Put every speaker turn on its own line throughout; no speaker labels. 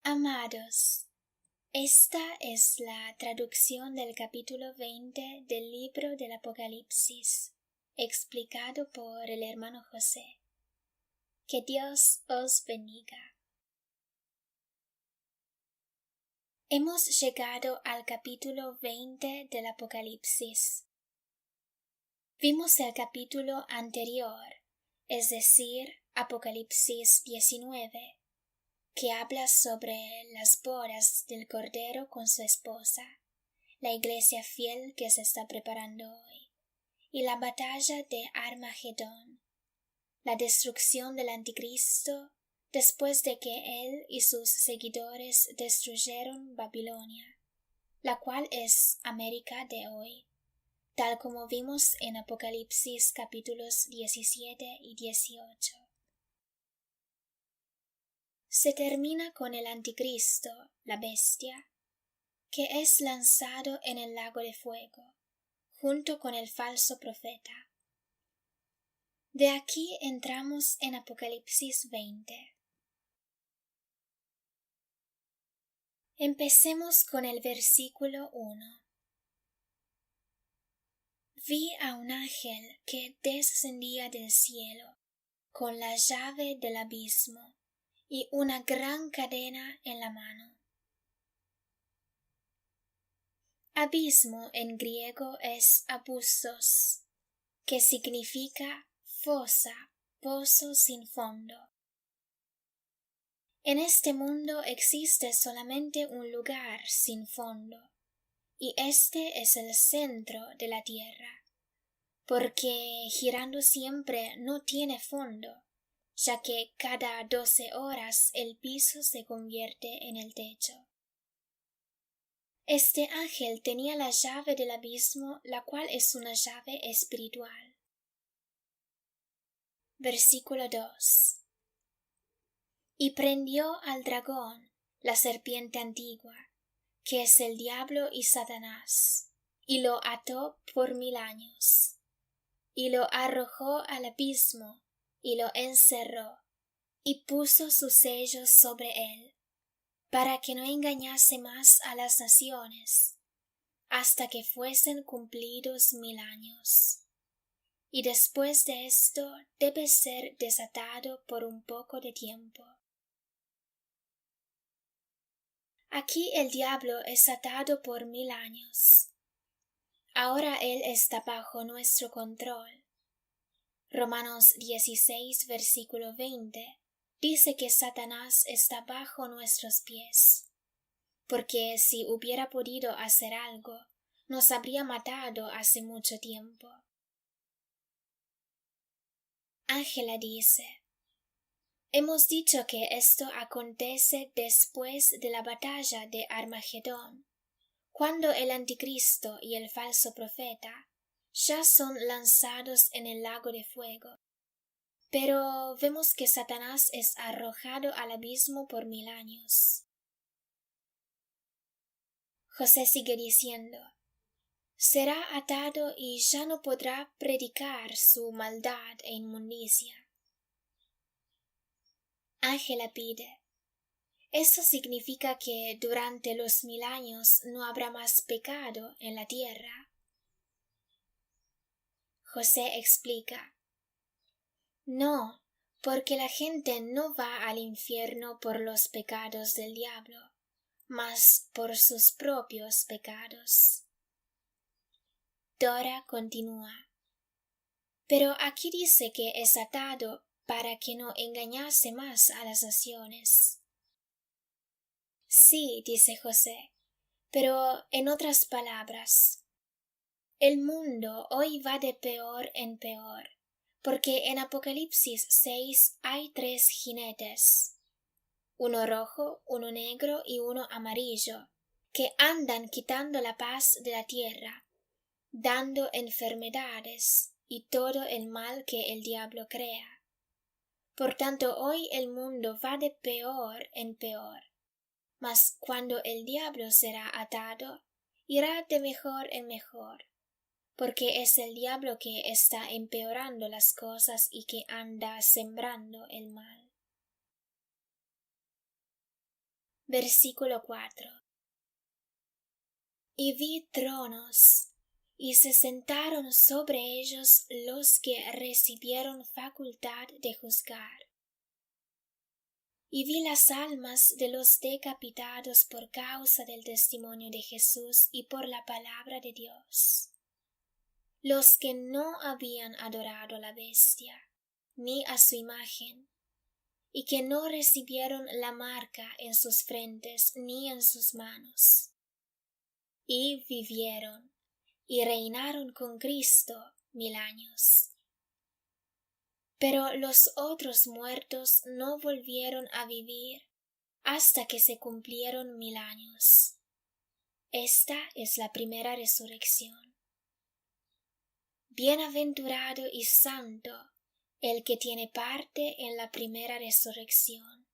Amados, esta es la traducción del capítulo 20 del libro del Apocalipsis, explicado por el hermano José. Que Dios os bendiga. Hemos llegado al capítulo 20 del Apocalipsis. Vimos el capítulo anterior, es decir, Apocalipsis 19, que habla sobre las bodas del Cordero con su esposa, la iglesia fiel que se está preparando hoy, y la batalla de Armagedón, la destrucción del Anticristo después de que él y sus seguidores destruyeron Babilonia, la cual es América de hoy, tal como vimos en Apocalipsis capítulos 17 y 18. Se termina con el Anticristo, la bestia, que es lanzado en el lago de fuego, junto con el falso profeta. De aquí entramos en Apocalipsis 20. Empecemos con el versículo 1. Vi a un ángel que descendía del cielo, con la llave del abismo y una gran cadena en la mano. Abismo en griego es abussos, que significa fosa, pozo sin fondo. En este mundo existe solamente un lugar sin fondo, y este es el centro de la tierra, porque girando siempre no tiene fondo, ya que cada 12 horas el piso se convierte en el techo. Este ángel tenía la llave del abismo, la cual es una llave espiritual. Versículo 2. Y prendió al dragón, la serpiente antigua, que es el diablo y Satanás, y lo ató por 1000 años, y lo arrojó al abismo, y lo encerró, y puso sus sellos sobre él, para que no engañase más a las naciones, hasta que fuesen cumplidos 1000 años. Y después de esto debe ser desatado por un poco de tiempo. Aquí el diablo es atado por 1000 años. Ahora él está bajo nuestro control. Romanos 16, versículo 20, dice que Satanás está bajo nuestros pies, porque si hubiera podido hacer algo, nos habría matado hace mucho tiempo. Ángela dice: hemos dicho que esto acontece después de la batalla de Armagedón, cuando el Anticristo y el falso profeta ya son lanzados en el lago de fuego. Pero vemos que Satanás es arrojado al abismo por 1000 años. José sigue diciendo: será atado y ya no podrá predicar su maldad e inmundicia. Ángela pide: ¿eso significa que durante los 1000 años no habrá más pecado en la tierra? José explica: no, porque la gente no va al infierno por los pecados del diablo, mas por sus propios pecados. Dora continúa: pero aquí dice que es atado para que no engañase más a las naciones. Sí, dice José, pero en otras palabras, el mundo hoy va de peor en peor, porque en Apocalipsis 6 hay 3 jinetes, uno rojo, uno negro y uno amarillo, que andan quitando la paz de la tierra, dando enfermedades y todo el mal que el diablo crea. Por tanto, hoy el mundo va de peor en peor, mas cuando el diablo será atado, irá de mejor en mejor, porque es el diablo que está empeorando las cosas y que anda sembrando el mal. Versículo 4. Y vi tronos, y se sentaron sobre ellos los que recibieron facultad de juzgar. Y vi las almas de los decapitados por causa del testimonio de Jesús y por la palabra de Dios, los que no habían adorado a la bestia, ni a su imagen, y que no recibieron la marca en sus frentes ni en sus manos. Y vivieron, y reinaron con Cristo 1000 años. Pero los otros muertos no volvieron a vivir hasta que se cumplieron 1000 años. Esta es la primera resurrección. Bienaventurado y santo el que tiene parte en la primera resurrección.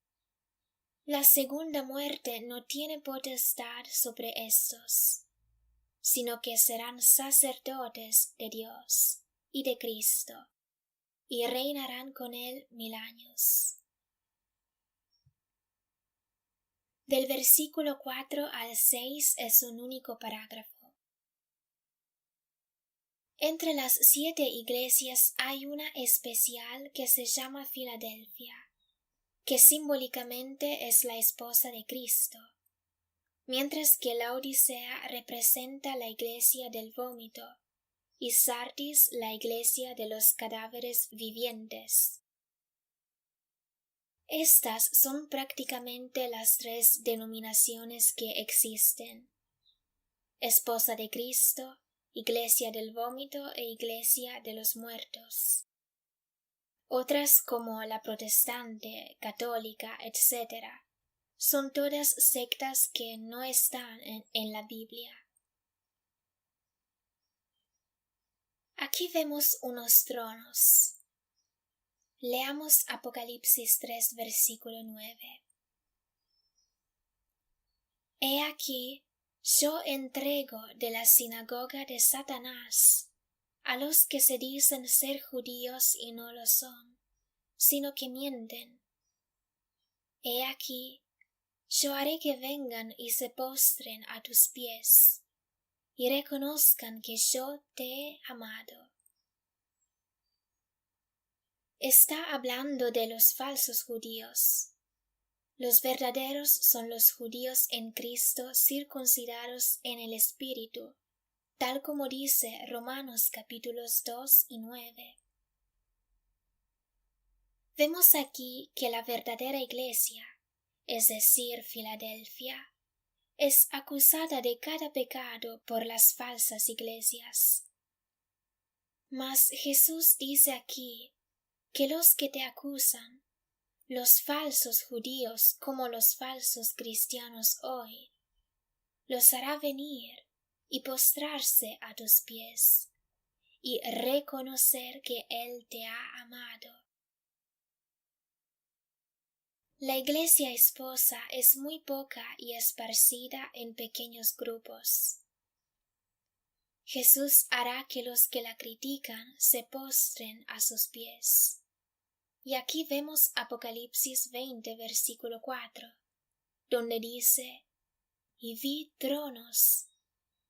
La segunda muerte no tiene potestad sobre estos, sino que serán sacerdotes de Dios y de Cristo, y reinarán con él 1000 años. Del versículo 4 al 6 es un único parágrafo. Entre las 7 iglesias hay una especial que se llama Filadelfia, que simbólicamente es la esposa de Cristo, mientras que la Odisea representa la iglesia del vómito y Sardis la iglesia de los cadáveres vivientes. Estas son prácticamente las 3 denominaciones que existen: esposa de Cristo, iglesia del vómito e iglesia de los muertos. Otras como la protestante, católica, etc., son todas sectas que no están en la Biblia. Aquí vemos unos tronos. Leamos Apocalipsis 3, versículo 9. He aquí, yo entrego de la sinagoga de Satanás a los que se dicen ser judíos y no lo son, sino que mienten. He aquí, yo haré que vengan y se postren a tus pies, y reconozcan que yo te he amado. Está hablando de los falsos judíos. Los verdaderos son los judíos en Cristo circuncidados en el Espíritu, tal como dice Romanos capítulos 2 y 9. Vemos aquí que la verdadera iglesia, es decir, Filadelfia, es acusada de cada pecado por las falsas iglesias. Mas Jesús dice aquí que los que te acusan, los falsos judíos como los falsos cristianos hoy, los hará venir y postrarse a tus pies y reconocer que Él te ha amado. La iglesia esposa es muy poca y esparcida en pequeños grupos. Jesús hará que los que la critican se postren a sus pies. Y aquí vemos Apocalipsis 20, versículo 4, donde dice: y vi tronos,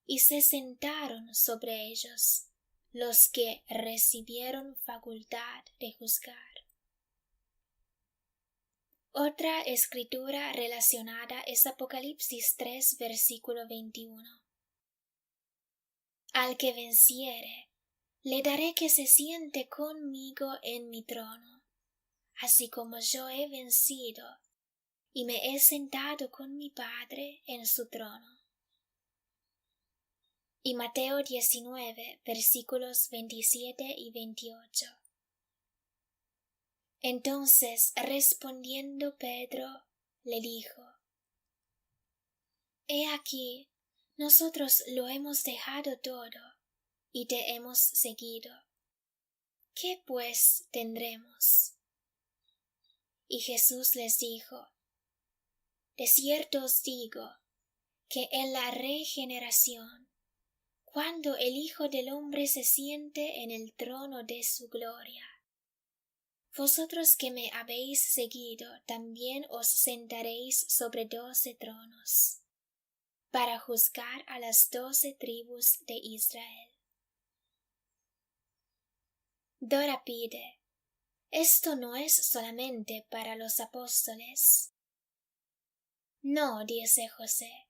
y se sentaron sobre ellos los que recibieron facultad de juzgar. Otra escritura relacionada es Apocalipsis 3, versículo 21. Al que venciere, le daré que se siente conmigo en mi trono, así como yo he vencido, y me he sentado con mi Padre en su trono. Y Mateo 19, versículos 27 y 28. Entonces, respondiendo Pedro, le dijo: He aquí, nosotros lo hemos dejado todo, y te hemos seguido. ¿Qué pues tendremos? Y Jesús les dijo: de cierto os digo, que en la regeneración, cuando el Hijo del Hombre se siente en el trono de su gloria, Vosotros que me habéis seguido, también os sentaréis sobre 12 tronos, para juzgar a las 12 tribus de Israel. Dora pide: ¿esto no es solamente para los apóstoles? No, dice José,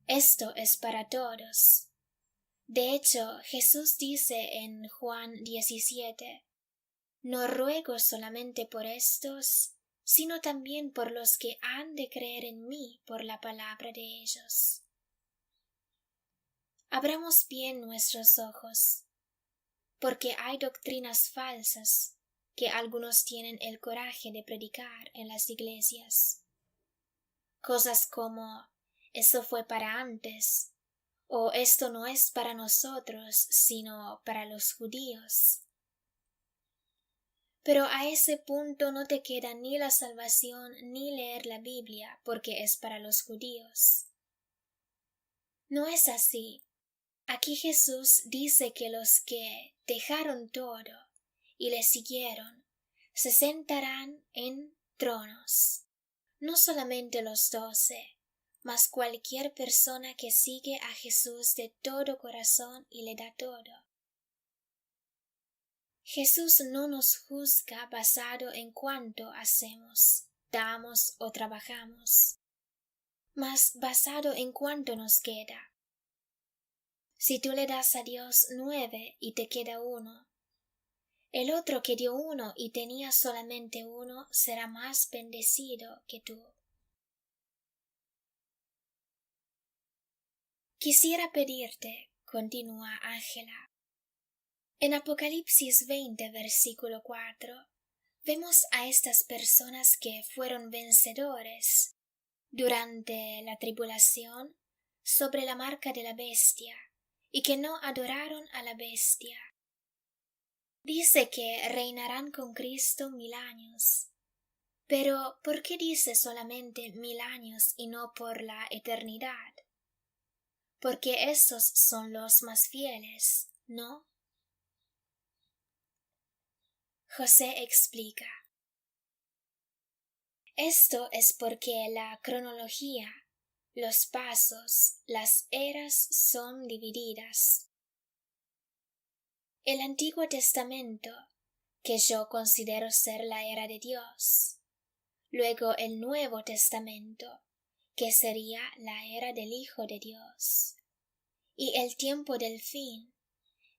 esto es para todos. De hecho, Jesús dice en Juan 17, no ruego solamente por estos, sino también por los que han de creer en mí por la palabra de ellos. Abramos bien nuestros ojos, porque hay doctrinas falsas que algunos tienen el coraje de predicar en las iglesias. Cosas como eso fue para antes, o esto no es para nosotros, sino para los judíos. Pero a ese punto no te queda ni la salvación ni leer la Biblia, porque es para los judíos. No es así. Aquí Jesús dice que los que dejaron todo y le siguieron se sentarán en tronos. No solamente los 12, mas cualquier persona que sigue a Jesús de todo corazón y le da todo. Jesús no nos juzga basado en cuánto hacemos, damos o trabajamos, mas basado en cuánto nos queda. Si tú le das a Dios 9 y te queda 1, el otro que dio 1 y tenía solamente 1 será más bendecido que tú. Quisiera pedirte, continúa Ángela. En Apocalipsis 20, versículo 4, vemos a estas personas que fueron vencedores durante la tribulación sobre la marca de la bestia y que no adoraron a la bestia. Dice que reinarán con Cristo 1000 años. Pero ¿por qué dice solamente 1000 años y no por la eternidad? Porque esos son los más fieles, ¿no? José explica. Esto es porque la cronología, los pasos, las eras son divididas. El Antiguo Testamento, que yo considero ser la era de Dios. Luego el Nuevo Testamento, que sería la era del Hijo de Dios. Y el tiempo del fin,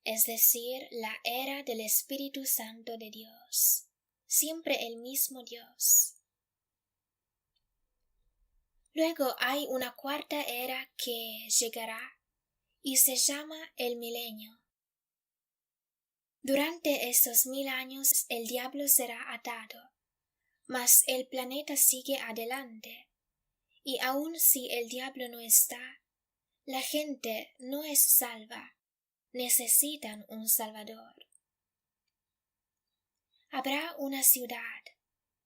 es decir, la era del Espíritu Santo de Dios, siempre el mismo Dios. Luego hay una cuarta era que llegará y se llama el milenio. Durante estos 1000 años el diablo será atado, mas el planeta sigue adelante, y aun si el diablo no está, la gente no es salva, necesitan un Salvador. Habrá una ciudad,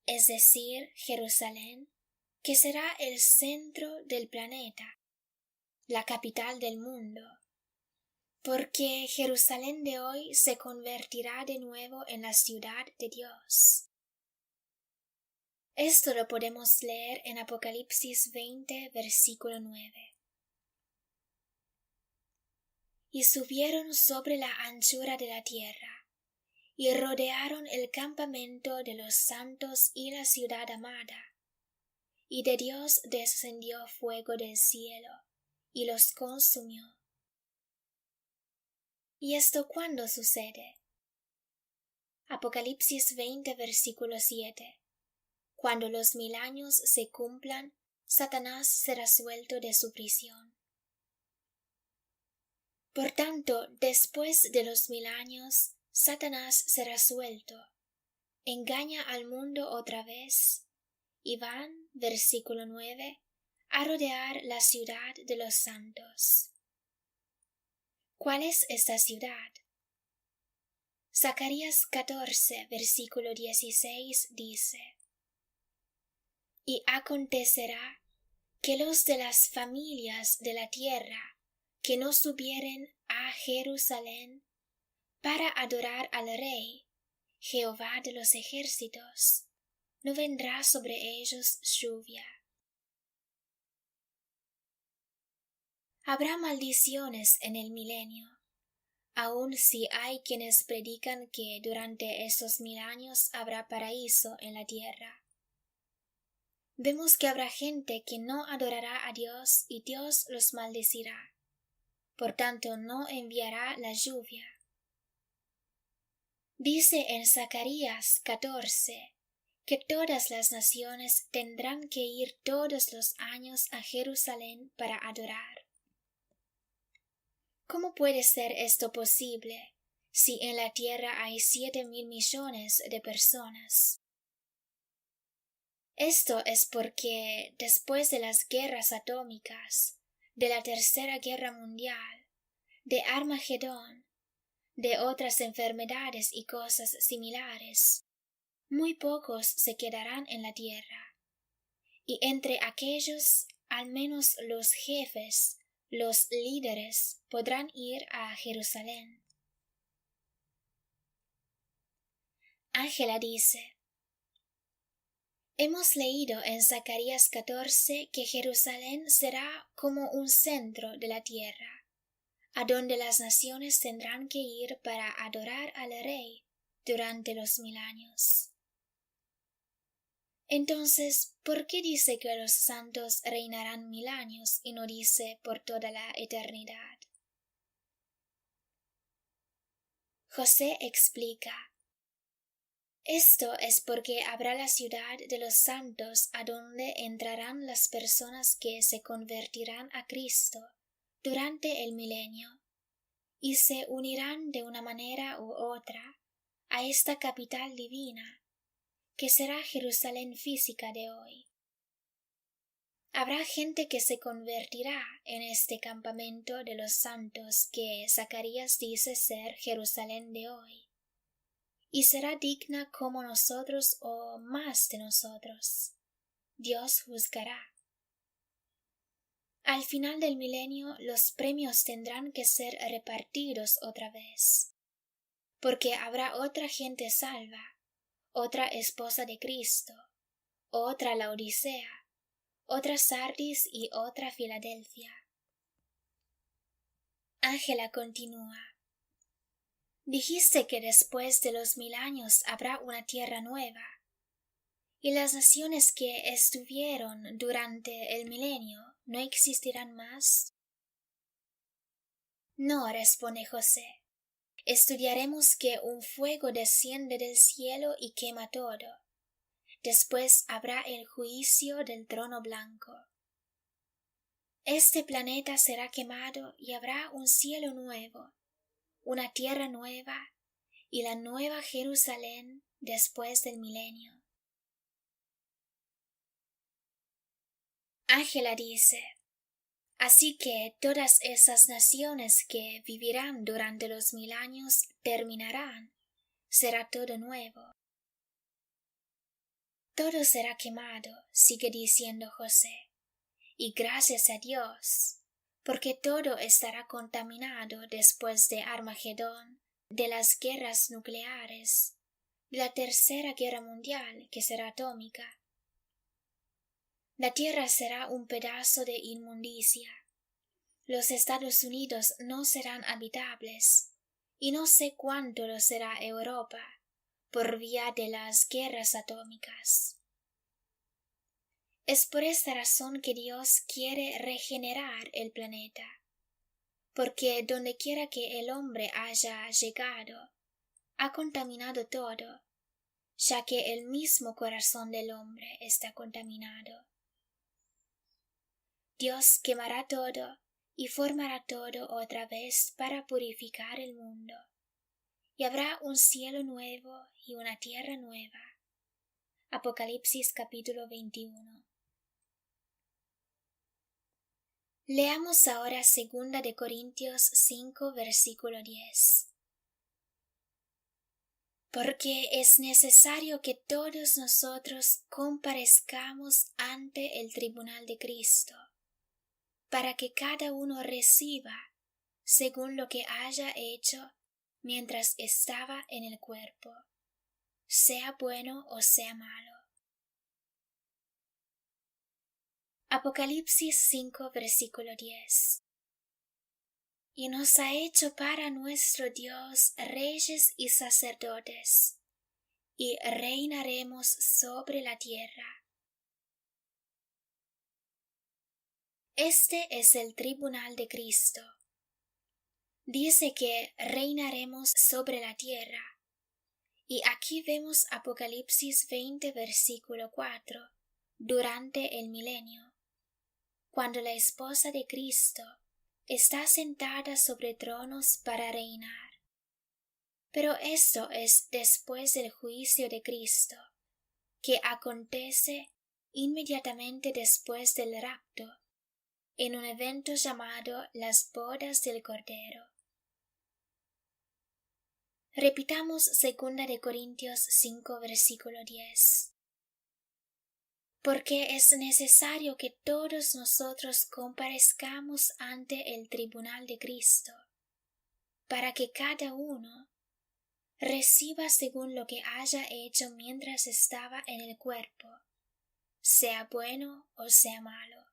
es decir, Jerusalén, que será el centro del planeta, la capital del mundo, porque Jerusalén de hoy se convertirá de nuevo en la ciudad de Dios. Esto lo podemos leer en Apocalipsis 20, versículo 9. Y subieron sobre la anchura de la tierra, y rodearon el campamento de los santos y la ciudad amada. Y de Dios descendió fuego del cielo, y los consumió. ¿Y esto cuándo sucede? Apocalipsis 20, versículo 7. Cuando los 1000 años se cumplan, Satanás será suelto de su prisión. Por tanto, después de los 1000 años, Satanás será suelto, engaña al mundo otra vez, y van, versículo 9, a rodear la ciudad de los santos. ¿Cuál es esta ciudad? Zacarías 14, versículo 16 dice: Y acontecerá que los de las familias de la tierra que no subieren a Jerusalén para adorar al Rey, Jehová de los ejércitos, no vendrá sobre ellos lluvia. Habrá maldiciones en el milenio, aun si hay quienes predican que durante estos 1000 años habrá paraíso en la tierra. Vemos que habrá gente que no adorará a Dios y Dios los maldecirá. Por tanto, no enviará la lluvia. Dice en Zacarías 14 que todas las naciones tendrán que ir todos los años a Jerusalén para adorar. ¿Cómo puede ser esto posible si en la tierra hay 7.000 millones de personas? Esto es porque después de las guerras atómicas, de la Tercera Guerra Mundial, de Armagedón, de otras enfermedades y cosas similares, muy pocos se quedarán en la tierra, y entre aquellos al menos los jefes, los líderes, podrán ir a Jerusalén. Ángela dice: hemos leído en Zacarías 14 que Jerusalén será como un centro de la tierra, a donde las naciones tendrán que ir para adorar al Rey durante los 1000 años. Entonces, ¿por qué dice que los santos reinarán 1000 años y no dice por toda la eternidad? José explica: esto es porque habrá la ciudad de los santos a donde entrarán las personas que se convertirán a Cristo durante el milenio y se unirán de una manera u otra a esta capital divina, que será Jerusalén física de hoy. Habrá gente que se convertirá en este campamento de los santos que Zacarías dice ser Jerusalén de hoy, y será digna como nosotros o más de nosotros. Dios juzgará. Al final del milenio los premios tendrán que ser repartidos otra vez, porque habrá otra gente salva, otra esposa de Cristo, otra Laodicea, otra Sardis y otra Filadelfia. Ángela continúa: dijiste que después de los 1000 años habrá una tierra nueva, y las naciones que estuvieron durante el milenio no existirán más. No, responde José, estudiaremos que un fuego desciende del cielo y quema todo. Después habrá el juicio del trono blanco. Este planeta será quemado y habrá un cielo nuevo, una tierra nueva y la nueva Jerusalén después del milenio. Ángela dice: así que todas esas naciones que vivirán durante los 1000 años terminarán, será todo nuevo. Todo será quemado, sigue diciendo José, y gracias a Dios, porque todo estará contaminado después de Armagedón, de las guerras nucleares, de la Tercera Guerra Mundial, que será atómica. La tierra será un pedazo de inmundicia. Los Estados Unidos no serán habitables, y no sé cuánto lo será Europa, por vía de las guerras atómicas. Es por esta razón que Dios quiere regenerar el planeta, porque dondequiera que el hombre haya llegado, ha contaminado todo, ya que el mismo corazón del hombre está contaminado. Dios quemará todo y formará todo otra vez para purificar el mundo, y habrá un cielo nuevo y una tierra nueva. Apocalipsis capítulo 21. Leamos ahora 2 de Corintios 5 versículo 10. Porque es necesario que todos nosotros comparezcamos ante el tribunal de Cristo, para que cada uno reciba según lo que haya hecho mientras estaba en el cuerpo, sea bueno o sea malo. Apocalipsis 5, versículo 10. Y nos ha hecho para nuestro Dios reyes y sacerdotes, y reinaremos sobre la tierra. Este es el tribunal de Cristo. Dice que reinaremos sobre la tierra. Y aquí vemos Apocalipsis 20, versículo 4, durante el milenio, cuando la esposa de Cristo está sentada sobre tronos para reinar. Pero esto es después del juicio de Cristo, que acontece inmediatamente después del rapto, en un evento llamado las bodas del Cordero. Repitamos 2 Corintios 5, versículo 10. Porque es necesario que todos nosotros comparezcamos ante el tribunal de Cristo, para que cada uno reciba según lo que haya hecho mientras estaba en el cuerpo, sea bueno o sea malo.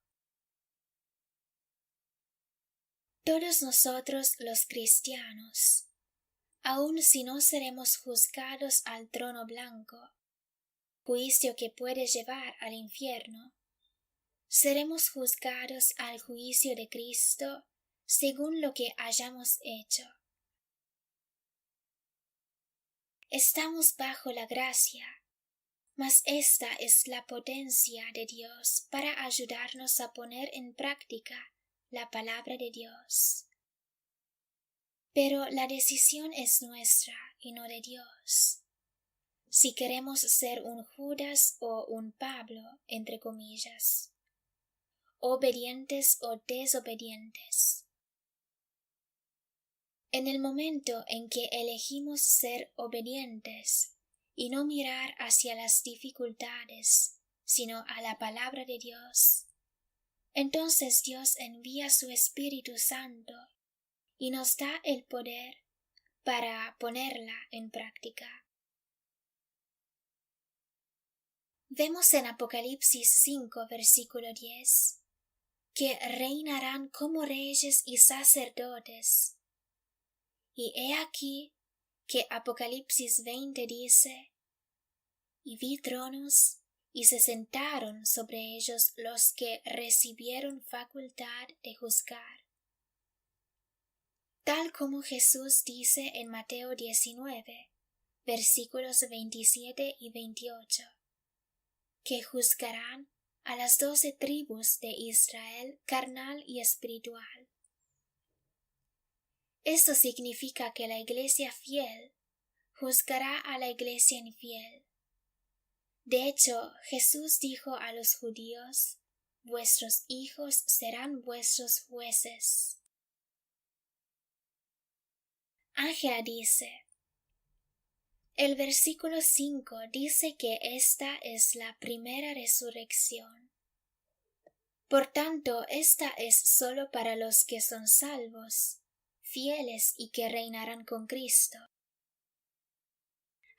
Todos nosotros los cristianos, aun si no seremos juzgados al trono blanco, juicio que puede llevar al infierno, seremos juzgados al juicio de Cristo según lo que hayamos hecho. Estamos bajo la gracia, mas esta es la potencia de Dios para ayudarnos a poner en práctica la palabra de Dios. Pero la decisión es nuestra y no de Dios. Si queremos ser un Judas o un Pablo, entre comillas, obedientes o desobedientes. En el momento en que elegimos ser obedientes y no mirar hacia las dificultades, sino a la palabra de Dios, entonces Dios envía su Espíritu Santo y nos da el poder para ponerla en práctica. Vemos en Apocalipsis 5, versículo 10, que reinarán como reyes y sacerdotes. Y he aquí que Apocalipsis 20 dice, y vi tronos, y se sentaron sobre ellos los que recibieron facultad de juzgar. Tal como Jesús dice en Mateo 19, versículos 27 y 28, que juzgarán a las 12 tribus de Israel carnal y espiritual. Esto significa que la iglesia fiel juzgará a la iglesia infiel. De hecho, Jesús dijo a los judíos, vuestros hijos serán vuestros jueces. Ángela dice, el versículo 5 dice que esta es la primera resurrección. Por tanto, esta es sólo para los que son salvos, fieles y que reinarán con Cristo.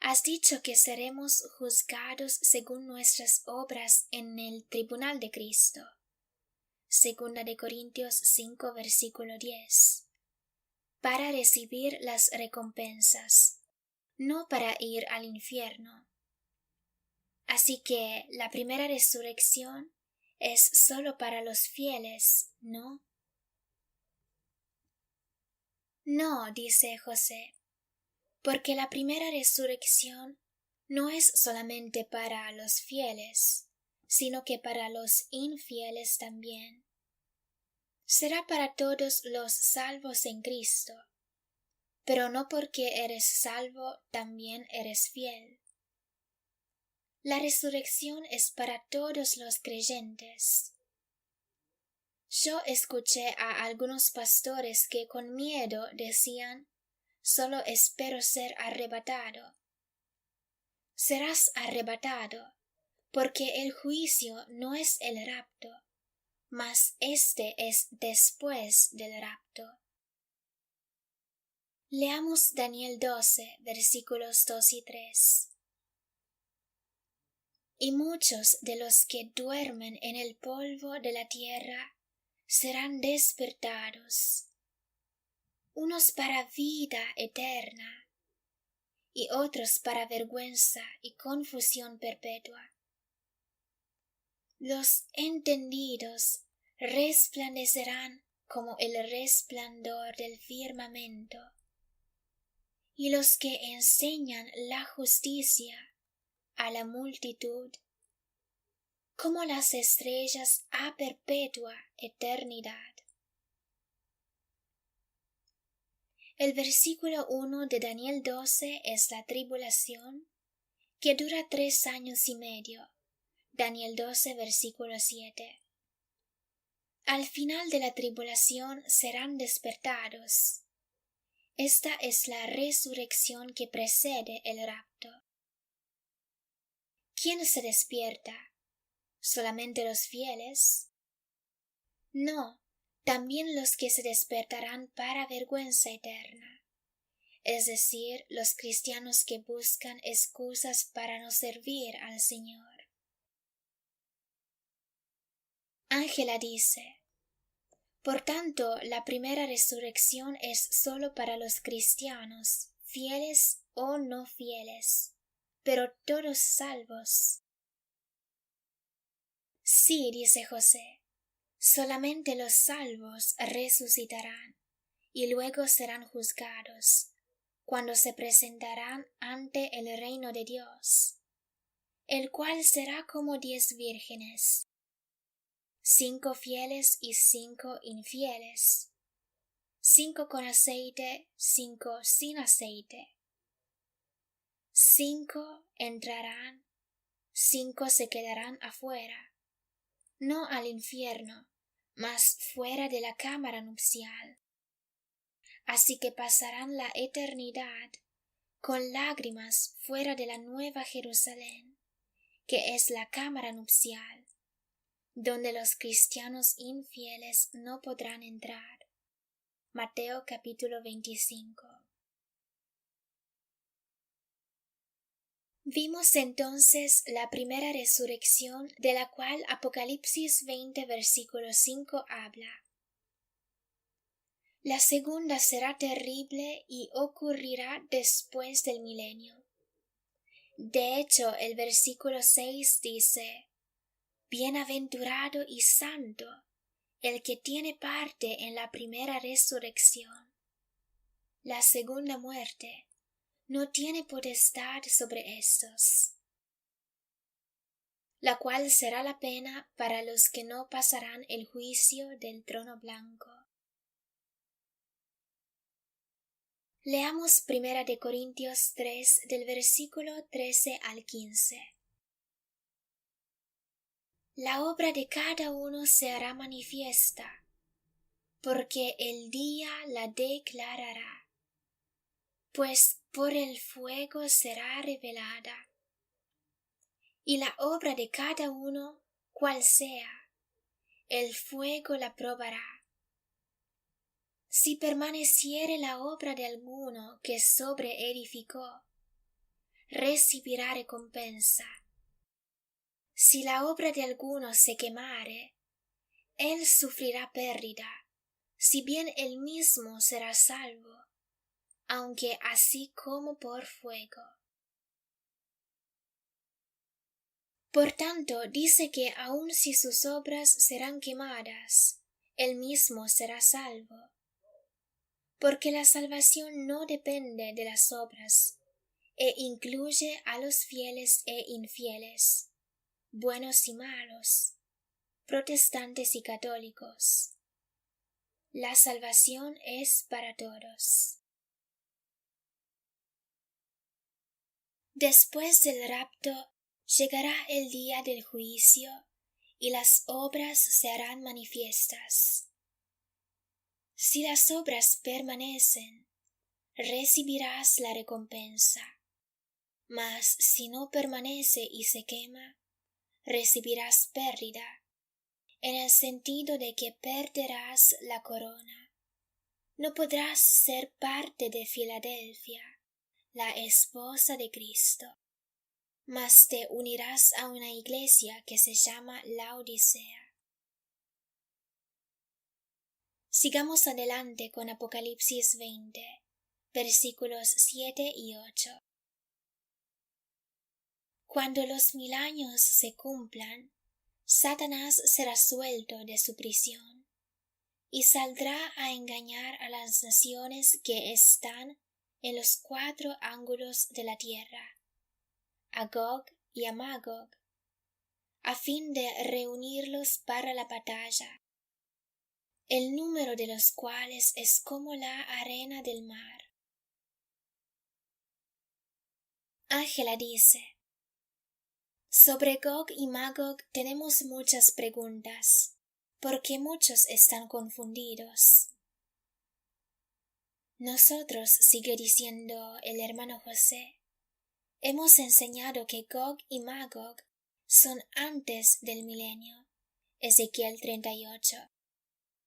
Has dicho que seremos juzgados según nuestras obras en el tribunal de Cristo. 2 Corintios 5, versículo 10. Para recibir las recompensas, no para ir al infierno. Así que la primera resurrección es sólo para los fieles, ¿no? No, dice José, porque la primera resurrección no es solamente para los fieles, sino que para los infieles también. Será para todos los salvos en Cristo, pero no porque eres salvo también eres fiel. La resurrección es para todos los creyentes. Yo escuché a algunos pastores que con miedo decían, solo espero ser arrebatado. Serás arrebatado, porque el juicio no es el rapto, mas este es después del rapto. Leamos Daniel 12, versículos 2 y 3. y muchos de los que duermen en el polvo de la tierra serán despertados, unos para vida eterna, y otros para vergüenza y confusión perpetua. Los entendidos resplandecerán como el resplandor del firmamento, y los que enseñan la justicia a la multitud, como las estrellas a perpetua eternidad. El versículo 1 de Daniel 12 es la tribulación, que dura 3 años y medio. Daniel 12, versículo 7. Al final de la tribulación serán despertados. Esta es la resurrección que precede el rapto. ¿Quién se despierta? ¿Solamente los fieles? No, también los que se despertarán para vergüenza eterna, es decir, los cristianos que buscan excusas para no servir al Señor. Ángela dice: por tanto, la primera resurrección es sólo para los cristianos, fieles o no fieles, pero todos salvos. Sí, dice José, solamente los salvos resucitarán y luego serán juzgados, cuando se presentarán ante el reino de Dios, el cual será como 10 vírgenes, 5 fieles y 5 infieles, 5 con aceite, 5 sin aceite. 5 entrarán, 5 se quedarán afuera, no al infierno, mas fuera de la cámara nupcial. Así que pasarán la eternidad con lágrimas fuera de la nueva Jerusalén, que es la cámara nupcial, donde los cristianos infieles no podrán entrar. Mateo capítulo 25. Vimos entonces la primera resurrección, de la cual Apocalipsis 20 versículo 5 habla. La segunda será terrible y ocurrirá después del milenio. De hecho, el versículo 6 dice: bienaventurado y santo el que tiene parte en la primera resurrección. La segunda muerte no tiene potestad sobre estos, la cual será la pena para los que no pasarán el juicio del trono blanco. Leamos 1 de Corintios 3 del versículo 13 al 15. La obra de cada uno se hará manifiesta, porque el día la declarará, pues por el fuego será revelada. Y la obra de cada uno, cual sea, el fuego la probará. Si permaneciere la obra de alguno que sobreedificó, recibirá recompensa. Si la obra de alguno se quemare, él sufrirá pérdida, si bien él mismo será salvo, aunque así como por fuego. Por tanto, dice que aun si sus obras serán quemadas, él mismo será salvo. Porque la salvación no depende de las obras, e incluye a los fieles e infieles, buenos y malos, protestantes y católicos. La salvación es para todos. Después del rapto llegará el día del juicio, y las obras se harán manifiestas. Si las obras permanecen, recibirás la recompensa, mas si no permanece y se quema, recibirás pérdida, en el sentido de que perderás la corona. No podrás ser parte de Filadelfia, la esposa de Cristo. mas te unirás a una iglesia que se llama Laodicea. Sigamos adelante con Apocalipsis 20, versículos 7 y 8. Cuando los 1000 años se cumplan, Satanás será suelto de su prisión, y saldrá a engañar a las naciones que están en los 4 ángulos de la tierra, a Gog y a Magog, a fin de reunirlos para la batalla, el número de los cuales es como la arena del mar. Ángela dice: sobre Gog y Magog tenemos muchas preguntas, porque muchos están confundidos. Nosotros, sigue diciendo el hermano José, hemos enseñado que Gog y Magog son antes del milenio, Ezequiel 38,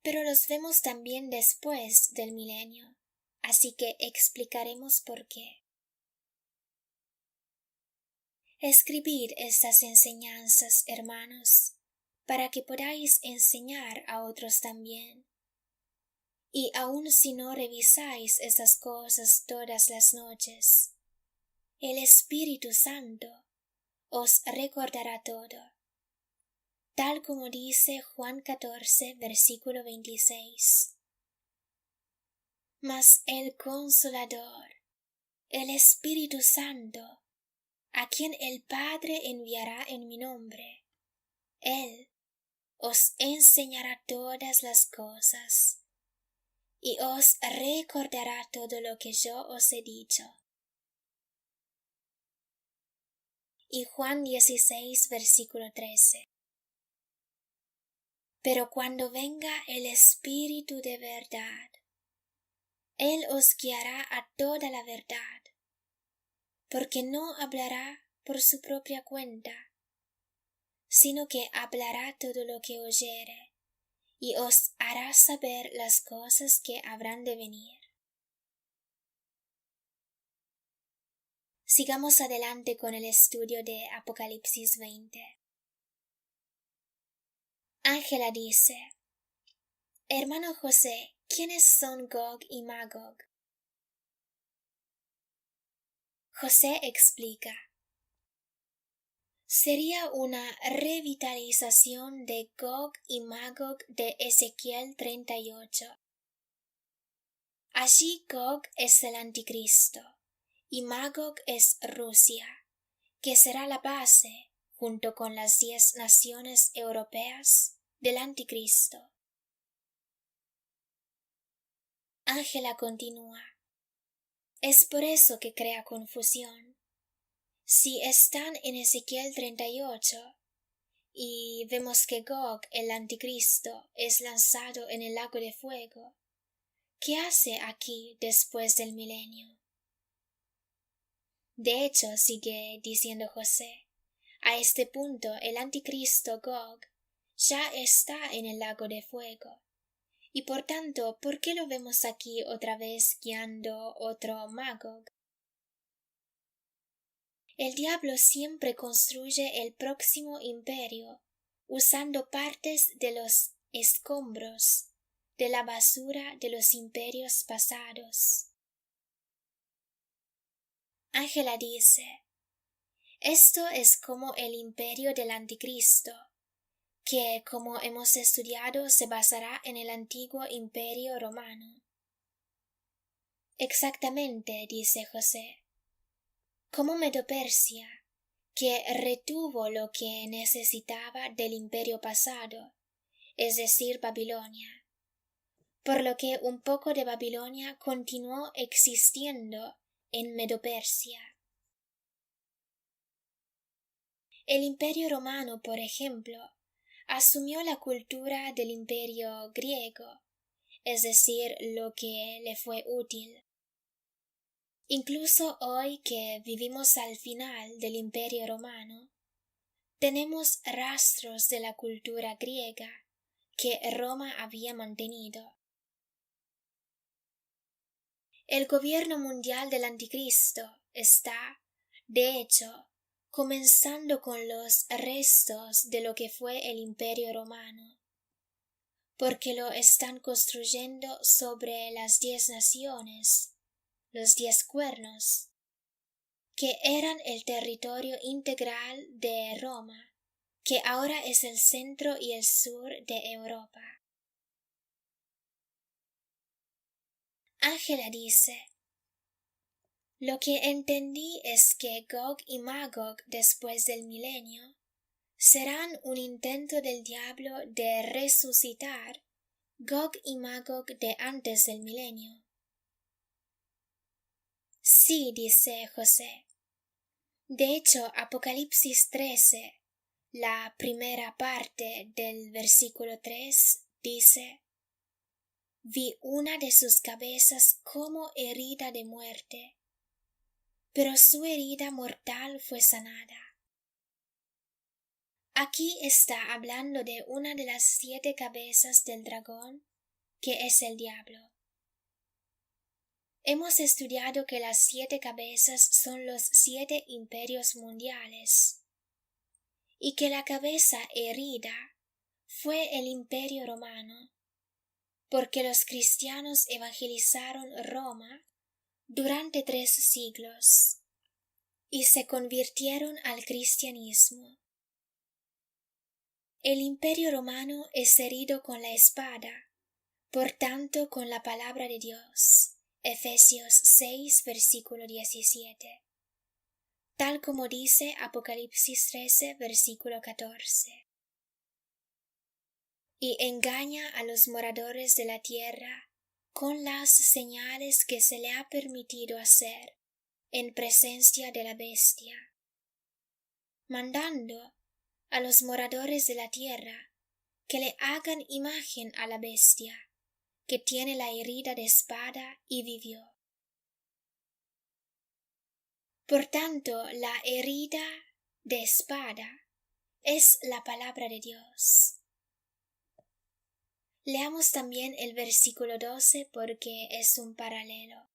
pero los vemos también después del milenio, así que explicaremos por qué. Escribid estas enseñanzas, hermanos, para que podáis enseñar a otros también. Y aun si no revisáis esas cosas todas las noches, el Espíritu Santo os recordará todo, tal como dice Juan 14, versículo 26. Mas el Consolador, el Espíritu Santo, a quien el Padre enviará en mi nombre, Él os enseñará todas las cosas, y os recordará todo lo que yo os he dicho. Y Juan 16, versículo 13. Pero cuando venga el Espíritu de verdad, Él os guiará a toda la verdad, porque no hablará por su propia cuenta, sino que hablará todo lo que oyere, y os hará saber las cosas que habrán de venir. Sigamos adelante con el estudio de Apocalipsis 20. Ángela dice: hermano José, ¿quiénes son Gog y Magog? José explica: sería una revitalización de Gog y Magog de Ezequiel 38. Allí Gog es el anticristo y Magog es Rusia, que será la base, junto con las 10 naciones europeas, del anticristo. Ángela continúa: es por eso que crea confusión. Si están en Ezequiel 38 y vemos que Gog, el anticristo, es lanzado en el lago de fuego, ¿qué hace aquí después del milenio? De hecho, sigue diciendo José, a este punto el anticristo Gog ya está en el lago de fuego, y por tanto, ¿por qué lo vemos aquí otra vez guiando otro Magog? El diablo siempre construye el próximo imperio usando partes de los escombros, de la basura de los imperios pasados. Ángela dice: esto es como el imperio del anticristo, que, como hemos estudiado, se basará en el antiguo imperio romano. Exactamente, dice José, como Medo-Persia, que retuvo lo que necesitaba del imperio pasado, es decir, Babilonia, por lo que un poco de Babilonia continuó existiendo en Medo-Persia. El imperio romano, por ejemplo, asumió la cultura del imperio griego, es decir, lo que le fue útil. Incluso hoy que vivimos al final del imperio romano, tenemos rastros de la cultura griega que Roma había mantenido. El gobierno mundial del anticristo está, de hecho, comenzando con los restos de lo que fue el Imperio Romano, porque lo están construyendo sobre las 10 naciones, los 10 cuernos, que eran el territorio integral de Roma, que ahora es el centro y el sur de Europa. Ángela dice: lo que entendí es que Gog y Magog después del milenio serán un intento del diablo de resucitar Gog y Magog de antes del milenio. Sí, dice José. De hecho, Apocalipsis 13, la primera parte del versículo 3, dice: vi una de sus cabezas como herida de muerte, pero su herida mortal fue sanada. Aquí está hablando de una de las 7 cabezas del dragón, que es el diablo. Hemos estudiado que las 7 cabezas son los 7 imperios mundiales, y que la cabeza herida fue el Imperio Romano, porque los cristianos evangelizaron Roma durante 3 siglos, y se convirtieron al cristianismo. El Imperio Romano es herido con la espada, por tanto con la palabra de Dios. Efesios 6, versículo 17. Tal como dice Apocalipsis 13, versículo 14. Y engaña a los moradores de la tierra con las señales que se le ha permitido hacer en presencia de la bestia, mandando a los moradores de la tierra que le hagan imagen a la bestia, que tiene la herida de espada y vivió. Por tanto, la herida de espada es la palabra de Dios. Leamos también el versículo 12 porque es un paralelo.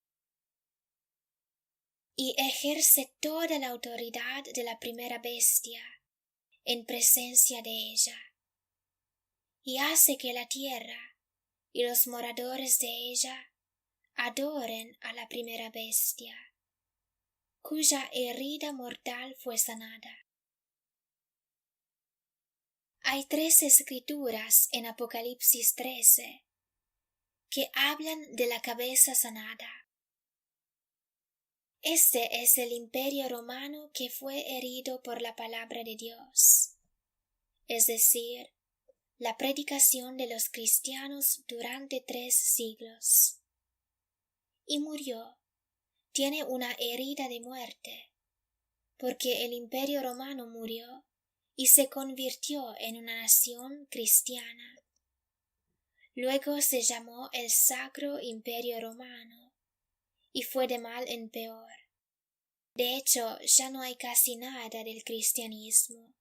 Y ejerce toda la autoridad de la primera bestia en presencia de ella, y hace que la tierra y los moradores de ella adoren a la primera bestia, cuya herida mortal fue sanada. Hay 3 escrituras en Apocalipsis 13 que hablan de la cabeza sanada. Este es el Imperio Romano que fue herido por la palabra de Dios, es decir, la predicación de los cristianos durante 3 siglos. Y murió, tiene una herida de muerte, porque el Imperio Romano murió y se convirtió en una nación cristiana. Luego se llamó el Sacro Imperio Romano, y fue de mal en peor. De hecho, ya no hay casi nada del cristianismo,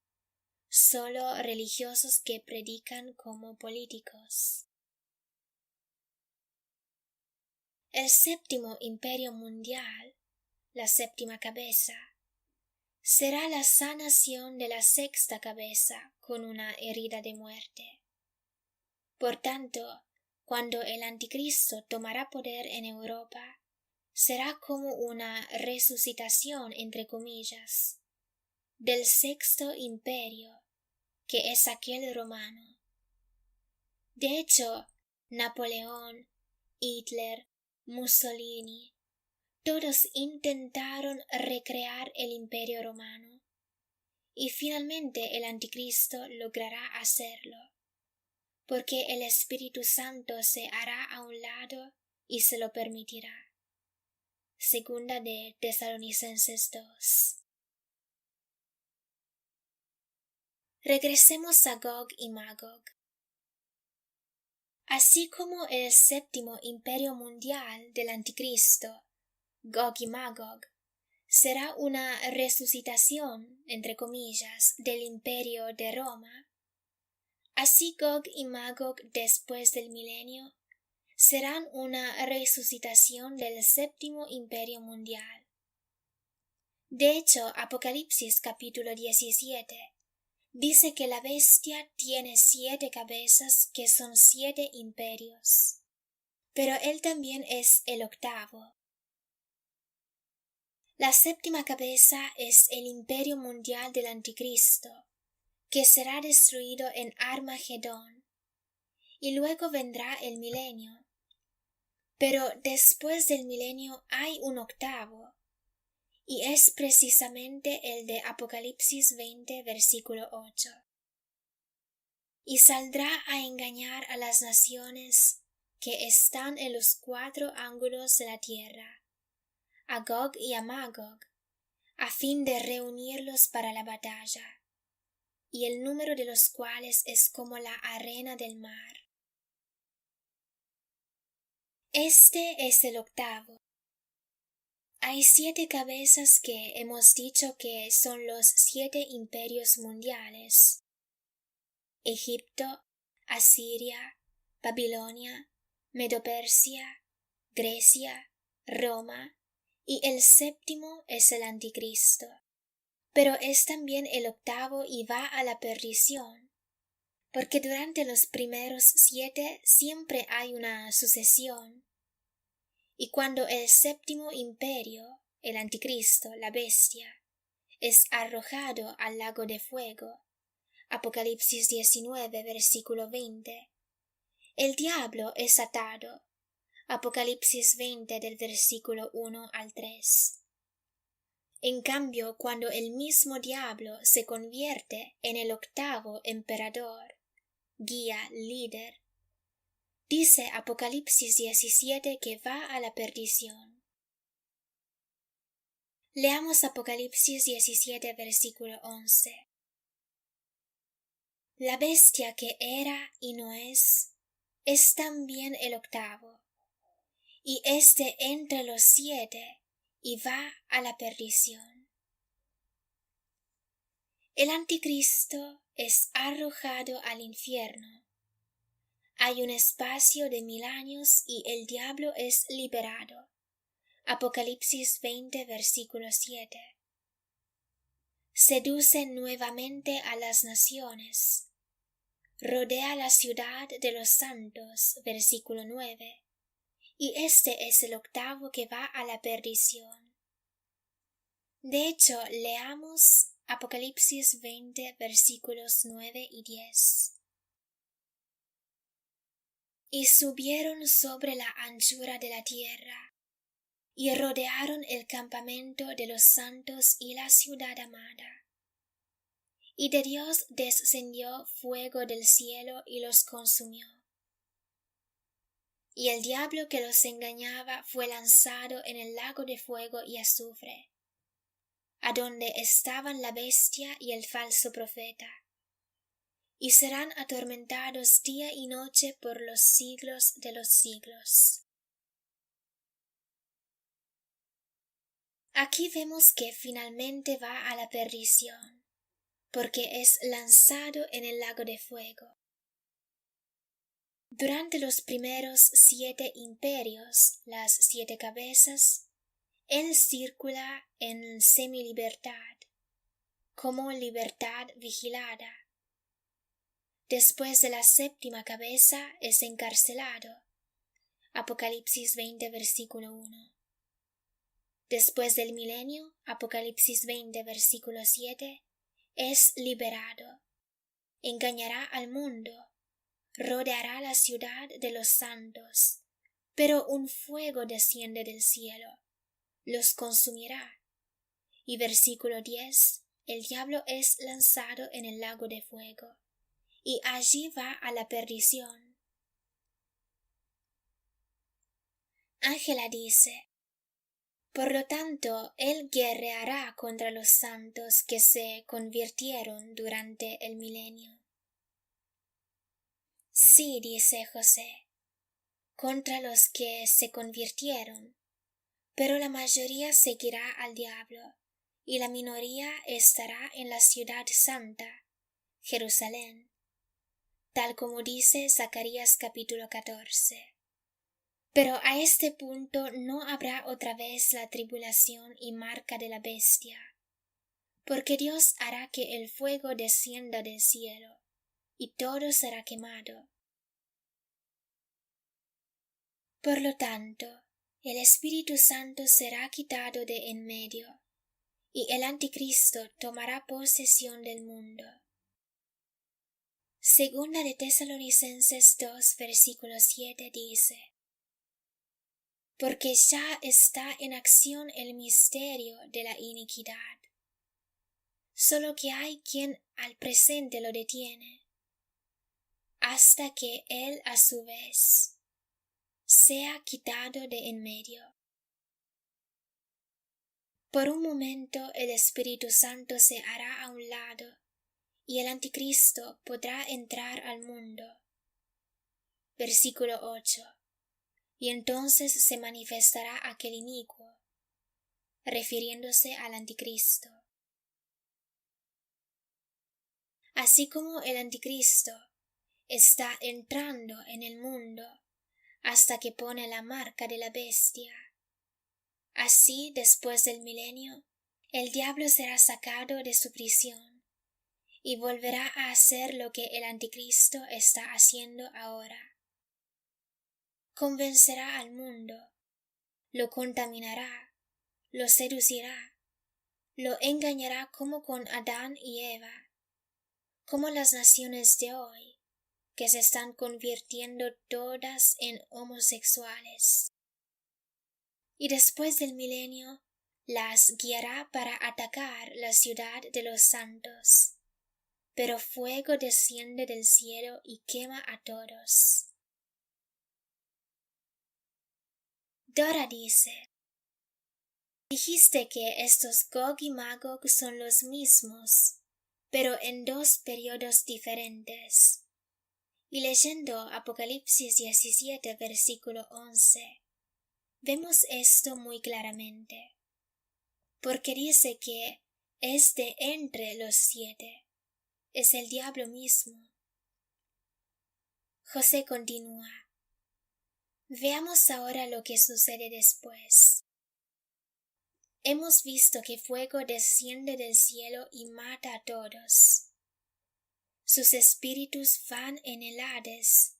solo religiosos que predican como políticos. El séptimo imperio mundial, la séptima cabeza, será la sanación de la sexta cabeza con una herida de muerte. Por tanto, cuando el anticristo tomará poder en Europa, será como una resucitación, entre comillas, del sexto imperio, que es aquel romano. De hecho, Napoleón, Hitler, Mussolini, todos intentaron recrear el imperio romano, y finalmente el anticristo logrará hacerlo, porque el Espíritu Santo se hará a un lado y se lo permitirá. Segunda de Tesalonicenses 2. Regresemos a Gog y Magog. Así como el séptimo imperio mundial del anticristo, Gog y Magog, será una resucitación, entre comillas, del imperio de Roma, así Gog y Magog después del milenio serán una resucitación del séptimo imperio mundial. De hecho, Apocalipsis capítulo 17 dice que la bestia tiene 7 cabezas que son 7 imperios, pero él también es el octavo. La séptima cabeza es el imperio mundial del Anticristo, que será destruido en Armagedón, y luego vendrá el milenio. Pero después del milenio hay un octavo, y es precisamente el de Apocalipsis 20, versículo 8. Y saldrá a engañar a las naciones que están en los 4 ángulos de la tierra, a Gog y a Magog, a fin de reunirlos para la batalla, y el número de los cuales es como la arena del mar. Este es el octavo. Hay 7 cabezas que hemos dicho que son los 7 imperios mundiales: Egipto, Asiria, Babilonia, Medo-Persia, Grecia, Roma, y el séptimo es el Anticristo. Pero es también el octavo y va a la perdición, porque durante los primeros 7 siempre hay una sucesión. Y cuando el séptimo imperio, el Anticristo, la bestia, es arrojado al lago de fuego, Apocalipsis 19, versículo 20, el diablo es atado, Apocalipsis 20 del versículo 1 al 3. En cambio, cuando el mismo diablo se convierte en el octavo emperador, guía, líder, dice Apocalipsis 17 que va a la perdición. Leamos Apocalipsis 17, versículo 11. La bestia que era y no es también el octavo, y entre los 7, y va a la perdición. El Anticristo es arrojado al infierno. Hay un espacio de 1000 años y el diablo es liberado. Apocalipsis 20, versículo 7. Seduce nuevamente a las naciones. Rodea la ciudad de los santos, versículo 9. Y este es el octavo que va a la perdición. De hecho, leamos Apocalipsis 20, versículos 9 y 10. Y subieron sobre la anchura de la tierra, y rodearon el campamento de los santos y la ciudad amada. Y de Dios descendió fuego del cielo y los consumió. Y el diablo que los engañaba fue lanzado en el lago de fuego y azufre, adonde estaban la bestia y el falso profeta, y serán atormentados día y noche por los siglos de los siglos. Aquí vemos que finalmente va a la perdición, porque es lanzado en el lago de fuego. Durante los primeros 7 imperios, las 7 cabezas, él circula en semilibertad, como libertad vigilada. Después de la séptima cabeza es encarcelado. Apocalipsis 20, versículo 1. Después del milenio, Apocalipsis 20, versículo 7, es liberado. Engañará al mundo, rodeará la ciudad de los santos, pero un fuego desciende del cielo, los consumirá. Y versículo 10, el diablo es lanzado en el lago de fuego, y allí va a la perdición. Ángela dice: por lo tanto, él guerreará contra los santos que se convirtieron durante el milenio. Sí, dice José, contra los que se convirtieron, pero la mayoría seguirá al diablo, y la minoría estará en la ciudad santa, Jerusalén, tal como dice Zacarías capítulo 14. Pero a este punto no habrá otra vez la tribulación y marca de la bestia, porque Dios hará que el fuego descienda del cielo, y todo será quemado. Por lo tanto, el Espíritu Santo será quitado de en medio, y el Anticristo tomará posesión del mundo. Segunda de Tesalonicenses 2, versículo 7 dice: Porque ya está en acción el misterio de la iniquidad, solo que hay quien al presente lo detiene, hasta que él a su vez sea quitado de en medio. Por un momento el Espíritu Santo se hará a un lado, y el Anticristo podrá entrar al mundo. Versículo 8. Y entonces se manifestará aquel inicuo, refiriéndose al Anticristo. Así como el Anticristo está entrando en el mundo hasta que pone la marca de la bestia, así después del milenio, el diablo será sacado de su prisión y volverá a hacer lo que el Anticristo está haciendo ahora. Convencerá al mundo, lo contaminará, lo seducirá, lo engañará como con Adán y Eva, como las naciones de hoy, que se están convirtiendo todas en homosexuales. Y después del milenio, las guiará para atacar la ciudad de los santos, pero fuego desciende del cielo y quema a todos. Dora dice: Dijiste que estos Gog y Magog son los mismos, pero en dos periodos diferentes. Y leyendo Apocalipsis 17, versículo 11, vemos esto muy claramente, porque dice que es de entre los 7, es el diablo mismo. José continúa: Veamos ahora lo que sucede después. Hemos visto que fuego desciende del cielo y mata a todos. Sus espíritus van en el Hades,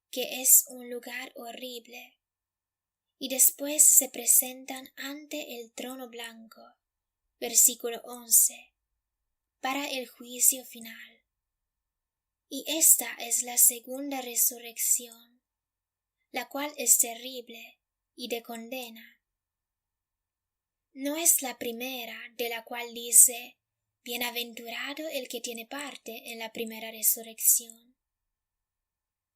que es un lugar horrible, y después se presentan ante el trono blanco, versículo 11, para el juicio final. Y esta es la segunda resurrección, la cual es terrible y de condena. No es la primera, de la cual dice: Bienaventurado el que tiene parte en la primera resurrección.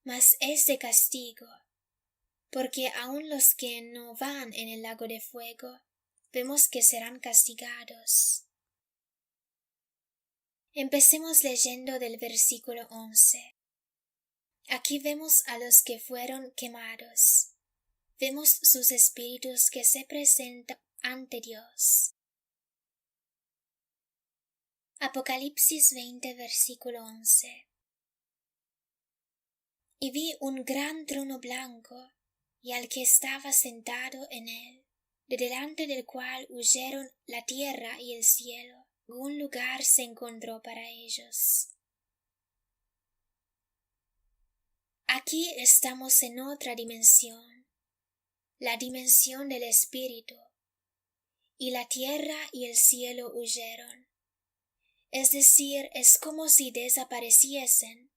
Mas es de castigo, porque aun los que no van en el lago de fuego, vemos que serán castigados. Empecemos leyendo del versículo 11. Aquí vemos a los que fueron quemados. Vemos sus espíritus que se presentan ante Dios. Apocalipsis 20, versículo 11. Y vi un gran trono blanco, y al que estaba sentado en él, de delante del cual huyeron la tierra y el cielo. Un lugar se encontró para ellos. Aquí estamos en otra dimensión, la dimensión del espíritu, y la tierra y el cielo huyeron. Es decir, es como si desapareciesen,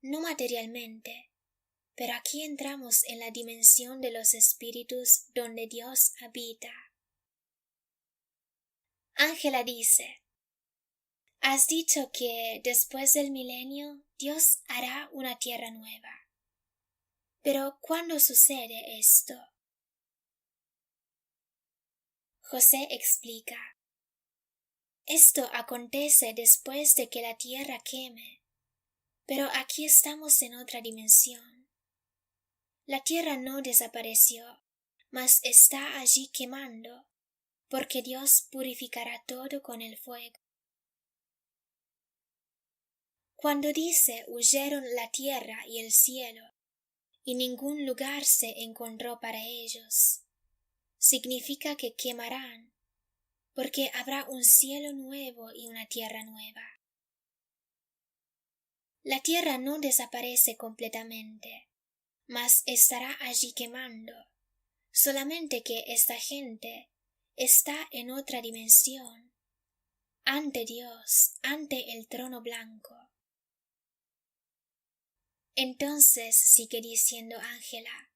no materialmente, pero aquí entramos en la dimensión de los espíritus donde Dios habita. Ángela dice: Has dicho que después del milenio Dios hará una tierra nueva. Pero ¿cuándo sucede esto? José explica: Esto acontece después de que la tierra queme, pero aquí estamos en otra dimensión. La tierra no desapareció, mas está allí quemando, porque Dios purificará todo con el fuego. Cuando dice huyeron la tierra y el cielo, y ningún lugar se encontró para ellos. Significa que quemarán, porque habrá un cielo nuevo y una tierra nueva. La tierra no desaparece completamente, mas estará allí quemando, solamente que esta gente está en otra dimensión, ante Dios, ante el trono blanco. Entonces sigue diciendo Ángela,